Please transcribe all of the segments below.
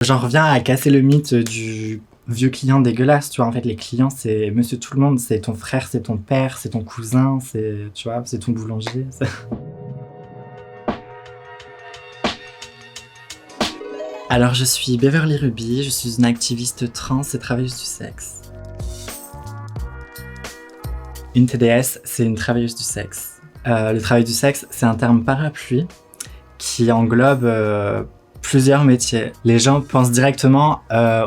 J'en reviens à casser le mythe du vieux client dégueulasse, tu vois. En fait, les clients, c'est monsieur tout le monde. C'est ton frère, c'est ton père, c'est ton cousin, tu vois, c'est ton boulanger. Alors, je suis Beverly Ruby, je suis une activiste trans et travailleuse du sexe. Une TDS, c'est une travailleuse du sexe. Le travail du sexe, c'est un terme parapluie qui englobe plusieurs métiers. Les gens pensent directement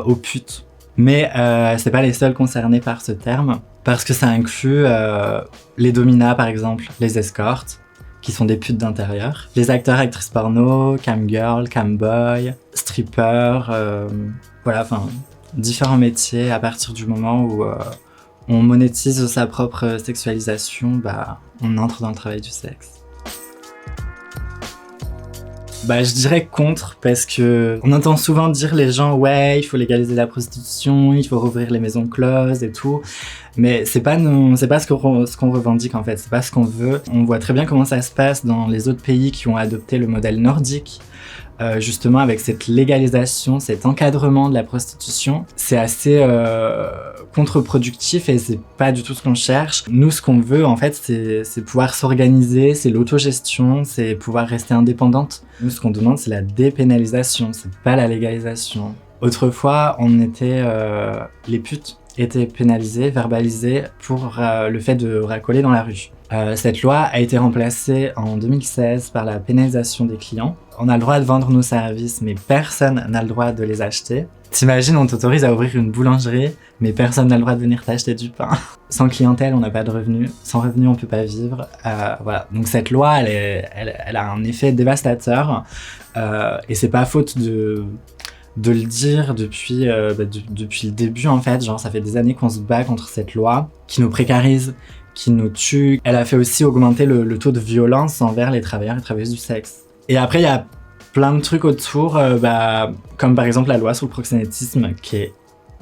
aux putes, mais c'est pas les seuls concernés par ce terme, parce que ça inclut les dominas par exemple, les escortes, qui sont des putes d'intérieur, les acteurs, actrices porno, camgirl, camboy, strippers, voilà, enfin, différents métiers à partir du moment où on monétise sa propre sexualisation, on entre dans le travail du sexe. Je dirais contre, parce que on entend souvent dire les gens ouais, il faut légaliser la prostitution, il faut rouvrir les maisons closes et tout, mais c'est pas ce qu'on revendique en fait, c'est pas ce qu'on veut. On voit très bien comment ça se passe dans les autres pays qui ont adopté le modèle nordique. Justement avec cette légalisation, cet encadrement de la prostitution, c'est assez contre-productif et c'est pas du tout ce qu'on cherche. Nous, ce qu'on veut en fait, c'est pouvoir s'organiser, c'est l'autogestion, c'est pouvoir rester indépendante. Nous, ce qu'on demande, c'est la dépénalisation, c'est pas la légalisation. Autrefois, les putes étaient pénalisées, verbalisées pour le fait de racoler dans la rue. Cette loi a été remplacée en 2016 par la pénalisation des clients. On a le droit de vendre nos services, mais personne n'a le droit de les acheter. T'imagines, on t'autorise à ouvrir une boulangerie, mais personne n'a le droit de venir t'acheter du pain. Sans clientèle, on n'a pas de revenus. Sans revenus, on peut pas vivre. Voilà. Donc cette loi, elle a un effet dévastateur. Et c'est pas faute de le dire depuis le début en fait. Genre, ça fait des années qu'on se bat contre cette loi qui nous précarise, qui nous tue. Elle a fait aussi augmenter le taux de violence envers les travailleurs et travailleuses du sexe. Et après, il y a plein de trucs autour, comme par exemple la loi sur le proxénétisme qui est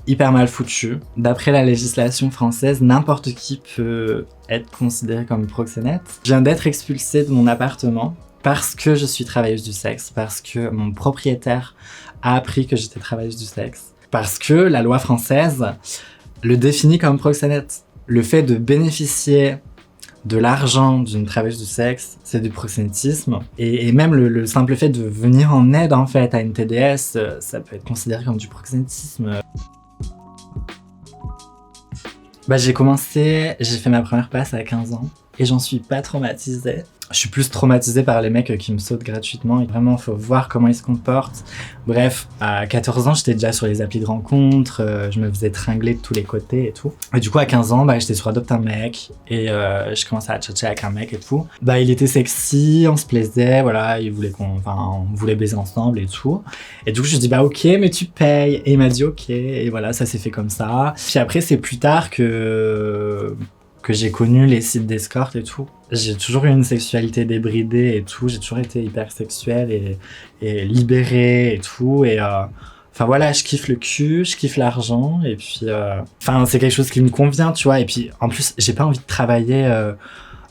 hyper mal foutue. D'après la législation française, n'importe qui peut être considéré comme proxénète. Je viens d'être expulsée de mon appartement parce que je suis travailleuse du sexe, parce que mon propriétaire a appris que j'étais travailleuse du sexe, parce que la loi française le définit comme proxénète. Le fait de bénéficier de l'argent d'une travailleuse du sexe, c'est du proxénétisme. Et même le simple fait de venir en aide en fait à une TDS, ça peut être considéré comme du proxénétisme. J'ai fait ma première passe à 15 ans et j'en suis pas traumatisée. Je suis plus traumatisée par les mecs qui me sautent gratuitement. Et vraiment, faut voir comment ils se comportent. Bref, à 14 ans, j'étais déjà sur les applis de rencontres. Je me faisais tringler de tous les côtés et tout. Et du coup, à 15 ans, j'étais sur Adopte un mec. Et je commençais à tchatcher avec un mec et tout. Il était sexy, on se plaisait, voilà. On voulait baiser ensemble et tout. Et du coup, je lui dis, ok, mais tu payes. Et il m'a dit, ok. Et voilà, ça s'est fait comme ça. Puis après, c'est plus tard que j'ai connu les sites d'escorte et tout. J'ai toujours eu une sexualité débridée et tout, j'ai toujours été hyper sexuelle et libérée et tout, et voilà, je kiffe le cul, je kiffe l'argent, et puis c'est quelque chose qui me convient, tu vois, et puis en plus, j'ai pas envie de travailler,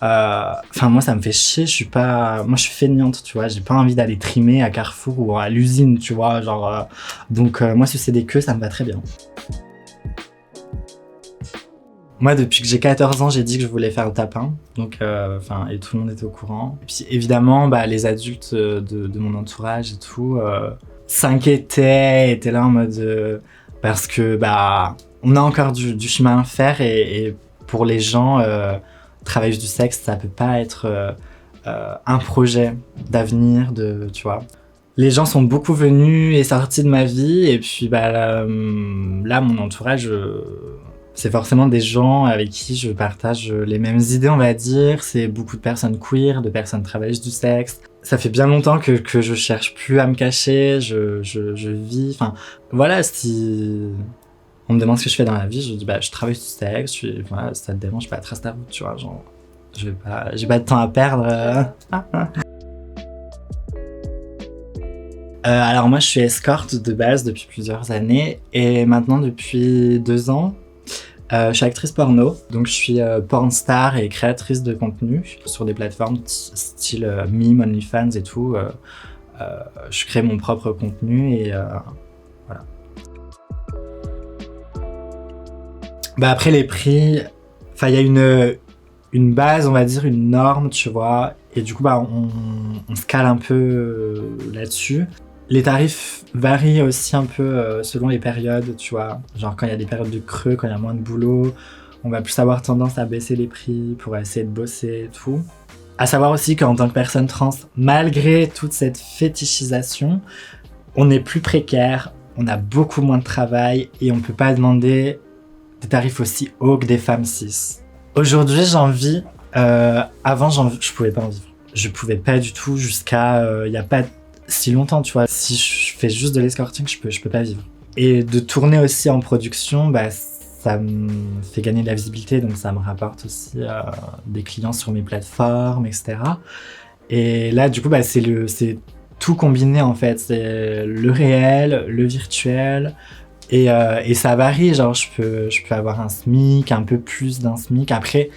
moi ça me fait chier, moi je suis feignante, tu vois, j'ai pas envie d'aller trimer à Carrefour ou à l'usine, tu vois, genre, donc moi sucer des queues, ça me va très bien. Moi, depuis que j'ai 14 ans, j'ai dit que je voulais faire le tapin, donc et tout le monde était au courant. Et puis évidemment, les adultes de mon entourage et tout s'inquiétaient, étaient là en mode parce que on a encore du chemin à faire et pour les gens, travailleuse du sexe, ça peut pas être un projet d'avenir, tu vois. Les gens sont beaucoup venus et sortis de ma vie et puis là mon entourage. C'est forcément des gens avec qui je partage les mêmes idées, on va dire. C'est beaucoup de personnes queer, de personnes travailleuses du sexe. Ça fait bien longtemps que je cherche plus à me cacher, je vis. Enfin, voilà, si on me demande ce que je fais dans la vie, je dis je travaille du sexe, voilà, si ça te dérange, trace ta route, tu vois, genre, j'ai pas de temps à perdre. Alors moi, je suis escorte de base depuis plusieurs années et maintenant depuis 2 ans, je suis actrice porno, donc je suis porn star et créatrice de contenu sur des plateformes style Mime, OnlyFans et tout. Je crée mon propre contenu voilà. Bah après les prix, enfin il y a une base, on va dire, une norme, tu vois, et du coup bah on se cale un peu là-dessus. Les tarifs varient aussi un peu selon les périodes, tu vois. Genre quand il y a des périodes de creux, quand il y a moins de boulot, on va plus avoir tendance à baisser les prix pour essayer de bosser et tout. À savoir aussi qu'en tant que personne trans, malgré toute cette fétichisation, on est plus précaire, on a beaucoup moins de travail et on peut pas demander des tarifs aussi hauts que des femmes cis. Aujourd'hui, j'en vis. Avant, je pouvais pas en vivre. Je pouvais pas du tout jusqu'à il y a pas si longtemps, tu vois. Si je fais juste de l'escorting, je peux pas vivre. Et de tourner aussi en production, bah ça me fait gagner de la visibilité, donc ça me rapporte aussi des clients sur mes plateformes, etc. Et là, du coup, bah c'est tout combiné en fait. C'est le réel, le virtuel. Et ça varie, genre je peux avoir un SMIC, un peu plus d'un SMIC. Après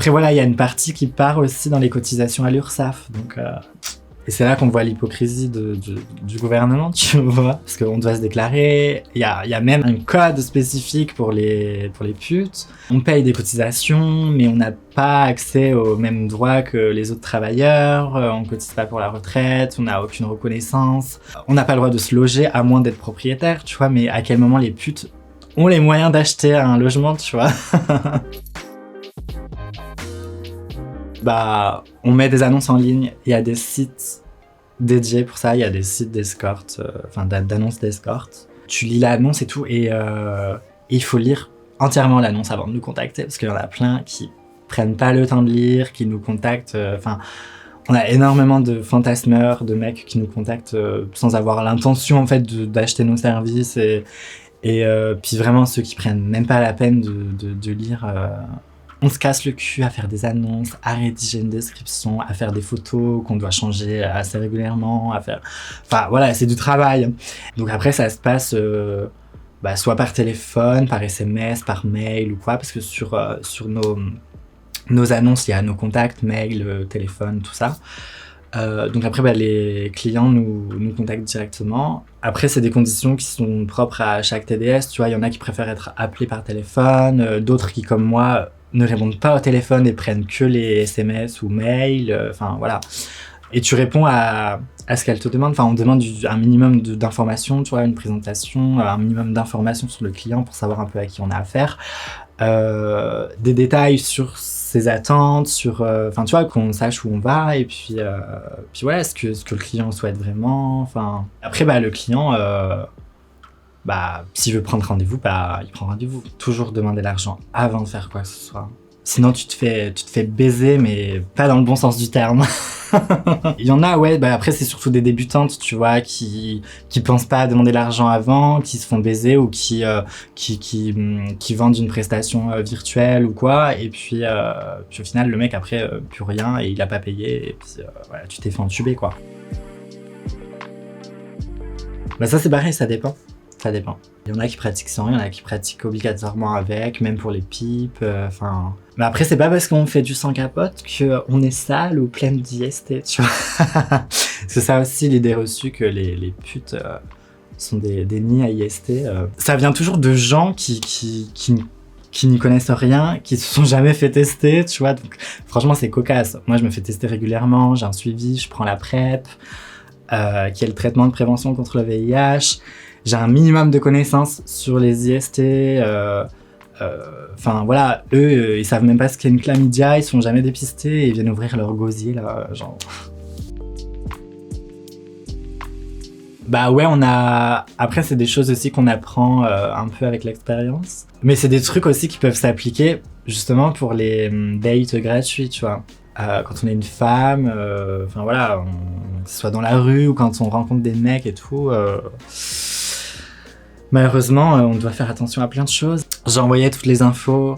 voilà, il y a une partie qui part aussi dans les cotisations à l'URSSAF. Donc, et c'est là qu'on voit l'hypocrisie du gouvernement, tu vois, parce qu'on doit se déclarer. Il y a même un code spécifique pour les putes. On paye des cotisations, mais on n'a pas accès aux mêmes droits que les autres travailleurs. On cotise pas pour la retraite, on n'a aucune reconnaissance. On n'a pas le droit de se loger à moins d'être propriétaire, tu vois. Mais à quel moment les putes ont les moyens d'acheter un logement, tu vois? Bah, on met des annonces en ligne, il y a des sites dédiés pour ça, il y a des sites d'escorte, d'annonces d'escorte. Tu lis l'annonce et tout, et il faut lire entièrement l'annonce avant de nous contacter, parce qu'il y en a plein qui prennent pas le temps de lire, qui nous contactent, on a énormément de fantasmeurs, de mecs qui nous contactent sans avoir l'intention en fait d'acheter nos services, et puis vraiment ceux qui prennent même pas la peine de lire. On se casse le cul à faire des annonces, à rédiger une description, à faire des photos qu'on doit changer assez régulièrement, Enfin voilà, c'est du travail. Donc après ça se passe soit par téléphone, par SMS, par mail ou quoi, parce que sur nos annonces, il y a nos contacts, mail, téléphone, tout ça. Donc après les clients nous contactent directement. Après c'est des conditions qui sont propres à chaque TDS, tu vois, il y en a qui préfèrent être appelés par téléphone, d'autres qui comme moi ne répondent pas au téléphone et prennent que les SMS ou mails, voilà. Et tu réponds à ce qu'elle te demande, on demande un minimum d'informations, tu vois, une présentation, un minimum d'informations sur le client pour savoir un peu à qui on a affaire, des détails sur ses attentes, tu vois, qu'on sache où on va, et puis voilà, ce que le client souhaite vraiment, Après, le client, s'il veut prendre rendez-vous, il prend rendez-vous. Toujours demander l'argent avant de faire quoi que ce soit. Sinon, tu te fais baiser, mais pas dans le bon sens du terme. Il y en a, ouais, après, c'est surtout des débutantes, tu vois, qui pensent pas à demander l'argent avant, qui se font baiser ou qui vendent une prestation virtuelle ou quoi, et puis au final, le mec, après, plus rien, et il a pas payé, et puis voilà, tu t'es fait entuber, quoi. Ça, c'est pareil, ça dépend. Ça dépend. Il y en a qui pratiquent sans, il y en a qui pratiquent obligatoirement avec, même pour les pipes, Mais après, c'est pas parce qu'on fait du sans capote qu'on est sale ou pleine d'IST, tu vois. C'est ça aussi l'idée reçue que les putes sont des nids à IST. Ça vient toujours de gens qui n'y connaissent rien, qui se sont jamais fait tester, tu vois. Donc, franchement, c'est cocasse. Moi, je me fais tester régulièrement, j'ai un suivi, je prends la PrEP, qui est le traitement de prévention contre le VIH. J'ai un minimum de connaissances sur les IST. Voilà, eux, ils savent même pas ce qu'est une chlamydia, ils sont jamais dépistés et ils viennent ouvrir leur gosier là, genre. Ouais, après, c'est des choses aussi qu'on apprend un peu avec l'expérience. Mais c'est des trucs aussi qui peuvent s'appliquer justement pour les dates gratuits, tu vois. Quand on est une femme, voilà, que ce soit dans la rue ou quand on rencontre des mecs et tout. Malheureusement, on doit faire attention à plein de choses. J'ai envoyé toutes les infos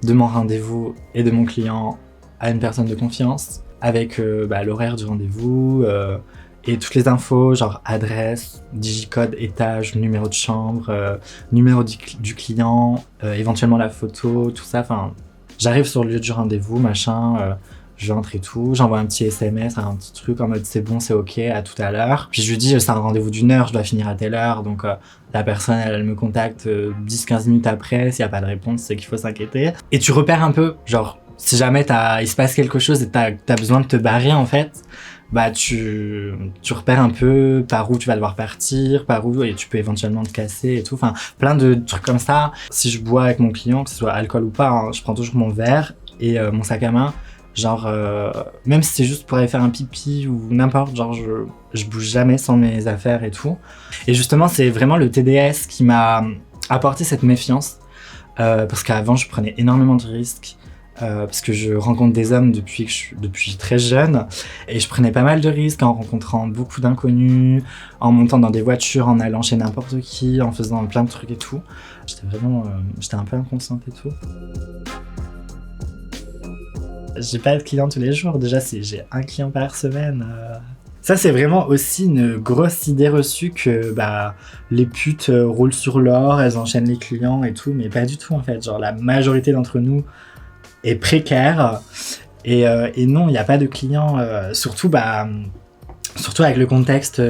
de mon rendez-vous et de mon client à une personne de confiance avec l'horaire du rendez-vous et toutes les infos, genre adresse, digicode, étage, numéro de chambre, numéro du client, éventuellement la photo, tout ça. J'arrive sur le lieu du rendez-vous, machin, j'entre et tout, j'envoie un petit SMS, un petit truc en mode c'est bon, c'est ok, à tout à l'heure. Puis je lui dis c'est un rendez-vous d'1 heure, je dois finir à telle heure, donc la personne elle me contacte 10-15 minutes après, s'il y a pas de réponse, c'est qu'il faut s'inquiéter. Et tu repères un peu, genre si jamais il se passe quelque chose et t'as besoin de te barrer en fait, bah tu repères un peu par où tu vas devoir partir, par où et tu peux éventuellement te casser et tout, enfin plein de trucs comme ça. Si je bois avec mon client, que ce soit alcool ou pas, hein, je prends toujours mon verre et mon sac à main. Genre, même si c'est juste pour aller faire un pipi ou n'importe, genre je bouge jamais sans mes affaires et tout. Et justement, c'est vraiment le TDS qui m'a apporté cette méfiance, parce qu'avant, je prenais énormément de risques, parce que je rencontre des hommes depuis très jeune, et je prenais pas mal de risques en rencontrant beaucoup d'inconnus, en montant dans des voitures, en allant chez n'importe qui, en faisant plein de trucs et tout. J'étais un peu inconsciente et tout. J'ai pas de clients tous les jours, déjà j'ai un client par semaine. Ça c'est vraiment aussi une grosse idée reçue que les putes roulent sur l'or, elles enchaînent les clients et tout, mais pas du tout en fait. Genre la majorité d'entre nous est précaire et non, il n'y a pas de clients, surtout avec le contexte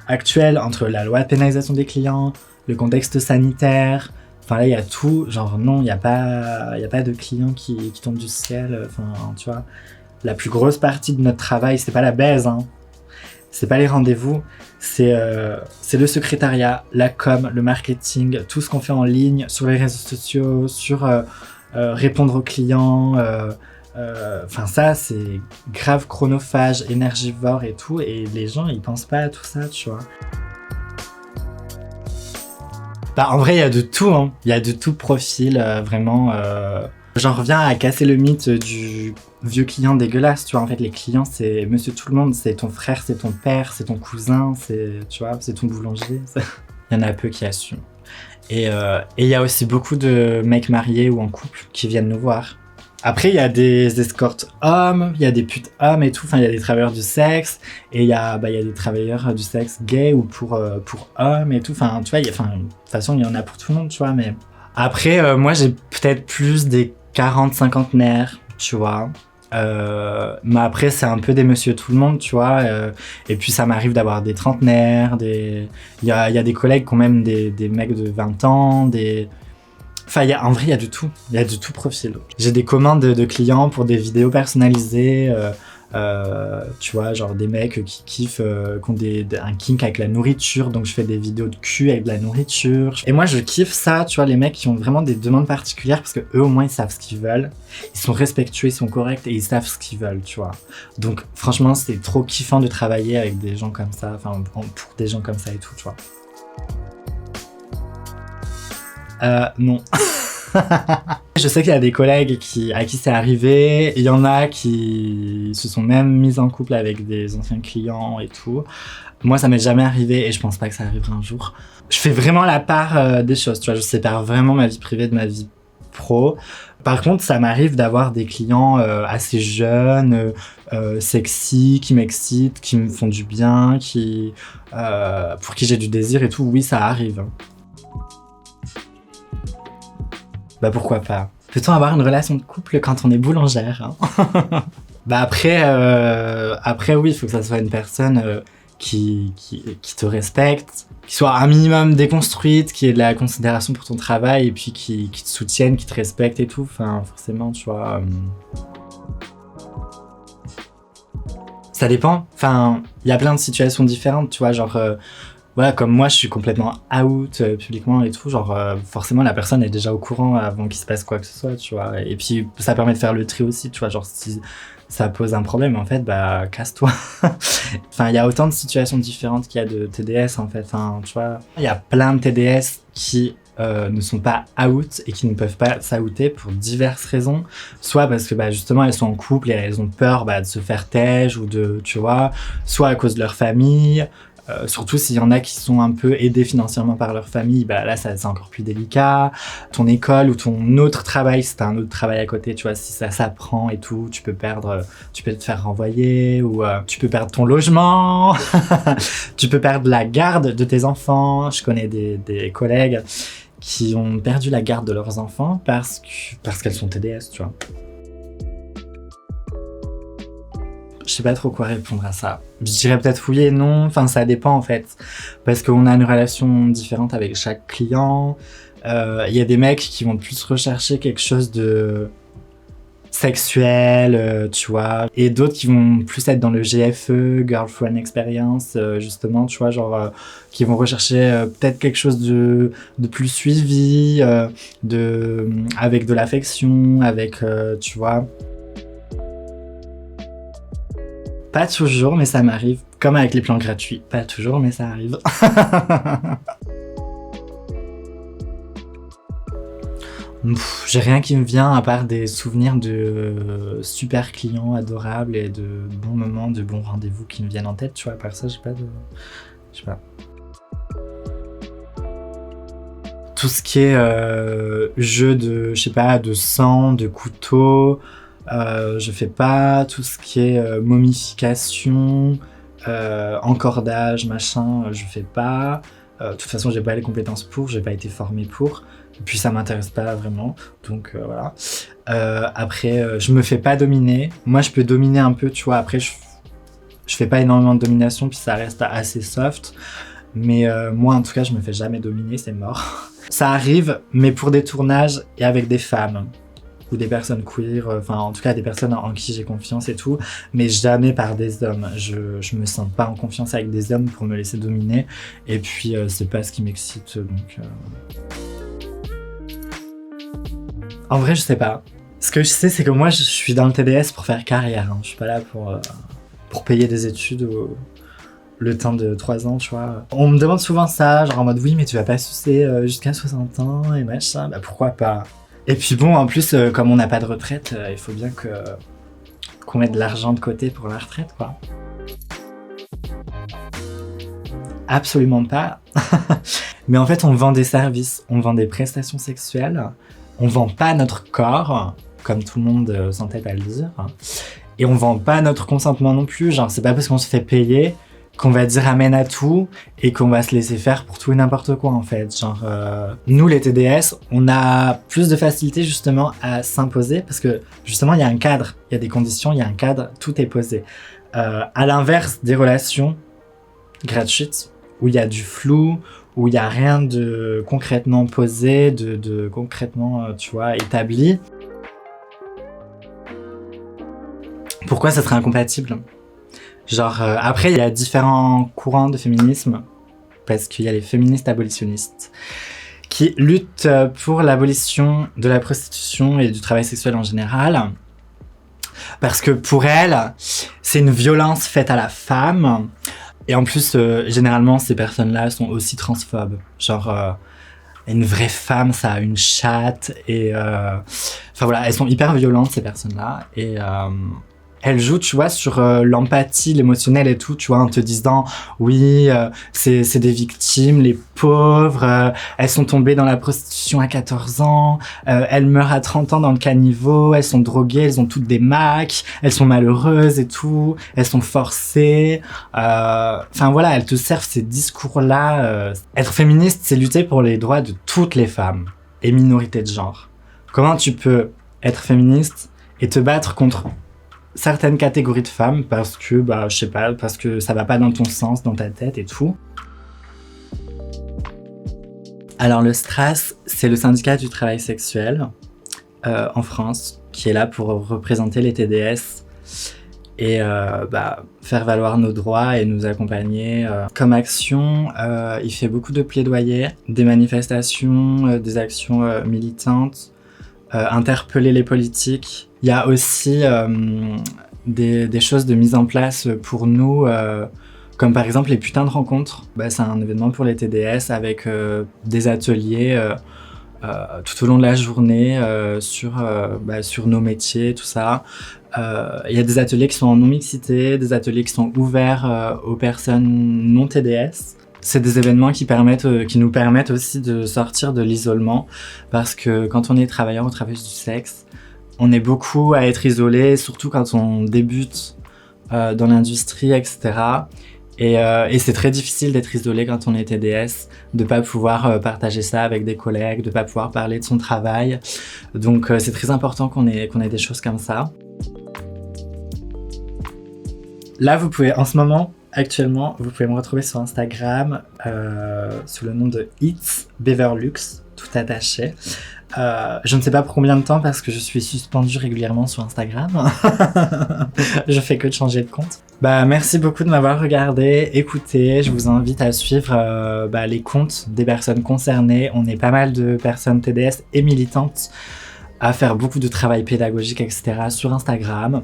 actuel entre la loi de pénalisation des clients, le contexte sanitaire. Enfin là, il y a tout, genre non, il y a pas de clients qui tombent du ciel. Enfin, tu vois, la plus grosse partie de notre travail, c'est pas la baise, hein. C'est pas les rendez-vous, c'est le secrétariat, la com, le marketing, tout ce qu'on fait en ligne, sur les réseaux sociaux, sur répondre aux clients. Enfin ça, c'est grave chronophage, énergivore et tout, et les gens, ils pensent pas à tout ça, tu vois. En vrai, il y a de tout, hein. Il y a de tout profil, vraiment. J'en reviens à casser le mythe du vieux client dégueulasse, tu vois. En fait, les clients, c'est monsieur tout le monde. C'est ton frère, c'est ton père, c'est ton cousin, tu vois, c'est ton boulanger. Il y en a peu qui assument. Et il y a aussi beaucoup de mecs mariés ou en couple qui viennent nous voir. Après, il y a des escortes hommes, il y a des putes hommes et tout, enfin, il y a des travailleurs du sexe, et il y a des travailleurs du sexe gay ou pour hommes et tout, enfin, tu vois, de toute façon, il y en a pour tout le monde, tu vois, mais... Après, moi, j'ai peut-être plus des 40-50-naires, tu vois, mais après, c'est un peu des monsieur tout le monde, tu vois, et puis ça m'arrive d'avoir des trentenaires, il y a des collègues qui ont même des mecs de 20 ans, Enfin, en vrai, il y a de tout. Il y a de tout profil. J'ai des commandes de clients pour des vidéos personnalisées. Tu vois, genre des mecs qui kiffent, qui ont un kink avec la nourriture. Donc, je fais des vidéos de cul avec de la nourriture. Et moi, je kiffe ça, tu vois, les mecs qui ont vraiment des demandes particulières parce que eux, au moins, ils savent ce qu'ils veulent. Ils sont respectueux, ils sont corrects et ils savent ce qu'ils veulent, tu vois. Donc, franchement, c'est trop kiffant de travailler avec des gens comme ça. Enfin, pour des gens comme ça et tout, tu vois. Non. Je sais qu'il y a des collègues à qui c'est arrivé. Il y en a qui se sont même mis en couple avec des anciens clients et tout. Moi, ça m'est jamais arrivé et je pense pas que ça arrivera un jour. Je fais vraiment la part des choses, tu vois. Je sépare vraiment ma vie privée de ma vie pro. Par contre, ça m'arrive d'avoir des clients assez jeunes, sexy, qui m'excitent, qui me font du bien, pour qui j'ai du désir et tout. Oui, ça arrive. Pourquoi pas. Peut-on avoir une relation de couple quand on est boulangère, hein? Après oui, il faut que ça soit une personne qui te respecte, qui soit un minimum déconstruite, qui ait de la considération pour ton travail et puis qui te soutienne, qui te respecte et tout. Enfin, forcément, tu vois. Ça dépend. Enfin, il y a plein de situations différentes, tu vois, genre... Voilà, comme moi, je suis complètement out publiquement et tout, genre forcément la personne est déjà au courant avant qu'il se passe quoi que ce soit, tu vois. Et puis ça permet de faire le tri aussi, tu vois, genre si ça pose un problème en fait, casse-toi. Enfin, il y a autant de situations différentes qu'il y a de TDS en fait, enfin, tu vois. Il y a plein de TDS qui ne sont pas out et qui ne peuvent pas s'outer pour diverses raisons, soit parce que justement elles sont en couple et elles ont peur de se faire têche ou tu vois, soit à cause de leur famille. Surtout s'il y en a qui sont un peu aidés financièrement par leur famille, là c'est encore plus délicat. Ton école ou ton autre travail, si t'as un autre travail à côté, tu vois, si ça s'apprend et tout, tu peux te faire renvoyer ou tu peux perdre ton logement, tu peux perdre la garde de tes enfants. Je connais des collègues qui ont perdu la garde de leurs enfants parce qu'elles sont TDS, tu vois. Je sais pas trop quoi répondre à ça. Je dirais peut-être oui et non, enfin ça dépend en fait. Parce qu'on a une relation différente avec chaque client. Il y a des mecs qui vont plus rechercher quelque chose de sexuel, tu vois, et d'autres qui vont plus être dans le GFE, Girlfriend Experience, justement, tu vois, genre, qui vont rechercher peut-être quelque chose de plus suivi, avec de l'affection, avec, tu vois. Pas toujours, mais ça m'arrive, comme avec les plans gratuits. Pas toujours, mais ça arrive. J'ai rien qui me vient à part des souvenirs de super clients adorables et de bons moments, de bons rendez-vous qui me viennent en tête, tu vois. À part ça, j'ai pas de... Je sais pas. Tout ce qui est jeu de, je sais pas, de sang, de couteau, je fais pas. Tout ce qui est momification, encordage, machin, je fais pas. De toute façon, j'ai pas les compétences pour, j'ai pas été formée pour. Et puis ça m'intéresse pas vraiment, donc voilà. Après, je me fais pas dominer. Moi, je peux dominer un peu, tu vois. Après, je fais pas énormément de domination, puis ça reste assez soft. Mais moi, en tout cas, je me fais jamais dominer, c'est mort. Ça arrive, mais pour des tournages et avec des femmes ou des personnes queer, enfin en tout cas des personnes en qui j'ai confiance et tout, mais jamais par des hommes. Je me sens pas en confiance avec des hommes pour me laisser dominer. Et puis c'est pas ce qui m'excite, donc. En vrai, je sais pas. Ce que je sais, c'est que moi, je suis dans le TDS pour faire carrière. Hein. Je suis pas là pour payer des études ou le temps de 3 ans, tu vois. On me demande souvent ça, genre en mode oui, mais tu vas pas sucer jusqu'à 60 ans et machin. Bah pourquoi pas. Et puis bon, en plus, comme on n'a pas de retraite, il faut bien qu'on mette de l'argent de côté pour la retraite, quoi. Absolument pas. Mais en fait, on vend des services, on vend des prestations sexuelles. On vend pas notre corps, comme tout le monde s'entête à le dire. Et on vend pas notre consentement non plus. Genre, c'est pas parce qu'on se fait payer qu'on va dire amen à tout et qu'on va se laisser faire pour tout et n'importe quoi, en fait. Genre, nous, les TDS, on a plus de facilité, justement, à s'imposer parce que, justement, il y a un cadre, il y a des conditions, il y a un cadre, tout est posé. À l'inverse des relations gratuites, où il y a du flou, où il n'y a rien de concrètement posé, de concrètement, tu vois, établi. Pourquoi ça serait incompatible ? Genre, après, il y a différents courants de féminisme, parce qu'il y a les féministes abolitionnistes, qui luttent pour l'abolition de la prostitution et du travail sexuel en général, parce que pour elles, c'est une violence faite à la femme. Et en plus, généralement, ces personnes-là sont aussi transphobes. Genre, une vraie femme, ça a une chatte. Et enfin voilà, elles sont hyper violentes, ces personnes-là. Et elles jouent, tu vois, sur l'empathie, l'émotionnel et tout, tu vois, en te disant, oui, c'est des victimes, les pauvres, elles sont tombées dans la prostitution à 14 ans, elles meurent à 30 ans dans le caniveau, elles sont droguées, elles ont toutes des macs, elles sont malheureuses et tout, elles sont forcées. Enfin voilà, elles te servent ces discours-là. Être féministe, c'est lutter pour les droits de toutes les femmes et minorités de genre. Comment tu peux être féministe et te battre contre certaines catégories de femmes parce que, bah, je sais pas, parce que ça va pas dans ton sens, dans ta tête et tout. Alors le STRAS, c'est le syndicat du travail sexuel en France, qui est là pour représenter les TDS et faire valoir nos droits et nous accompagner. Comme action, il fait beaucoup de plaidoyers, des manifestations, des actions militantes, interpeller les politiques. Il y a aussi des choses de mise en place pour nous, comme par exemple les putains de rencontres. C'est un événement pour les TDS avec des ateliers tout au long de la journée sur nos métiers, tout ça. Il y a des ateliers qui sont en non-mixité, des ateliers qui sont ouverts aux personnes non TDS. C'est des événements qui nous permettent aussi de sortir de l'isolement, parce que quand on est travailleur ou travailleuse du sexe, on est beaucoup à être isolé, surtout quand on débute dans l'industrie, etc. Et c'est très difficile d'être isolé quand on est TDS, de pas pouvoir partager ça avec des collègues, de pas pouvoir parler de son travail. Donc c'est très important qu'on ait des choses comme ça. Là, vous pouvez, en ce moment, actuellement, vous pouvez me retrouver sur Instagram sous le nom de It's Beverlux, tout attaché. Je ne sais pas pour combien de temps parce que je suis suspendue régulièrement sur Instagram. Je fais que de changer de compte. Merci beaucoup de m'avoir regardé, écouté. Je vous invite à suivre les comptes des personnes concernées. On est pas mal de personnes TDS et militantes à faire beaucoup de travail pédagogique, etc. sur Instagram.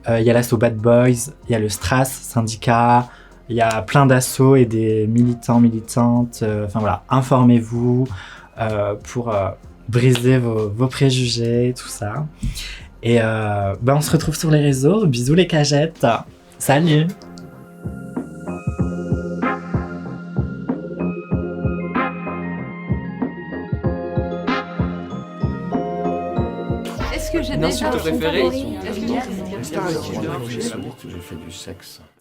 Il y a l'asso Bad Boys, il y a le Stras syndicat, il y a plein d'assos et des militants, militantes. Enfin voilà, informez-vous pour briser vos préjugés, tout ça. Et on se retrouve sur les réseaux. Bisous les cagettes. Salut! Est-ce que j'ai déjà préféré? Est-ce que J'ai fait du sexe.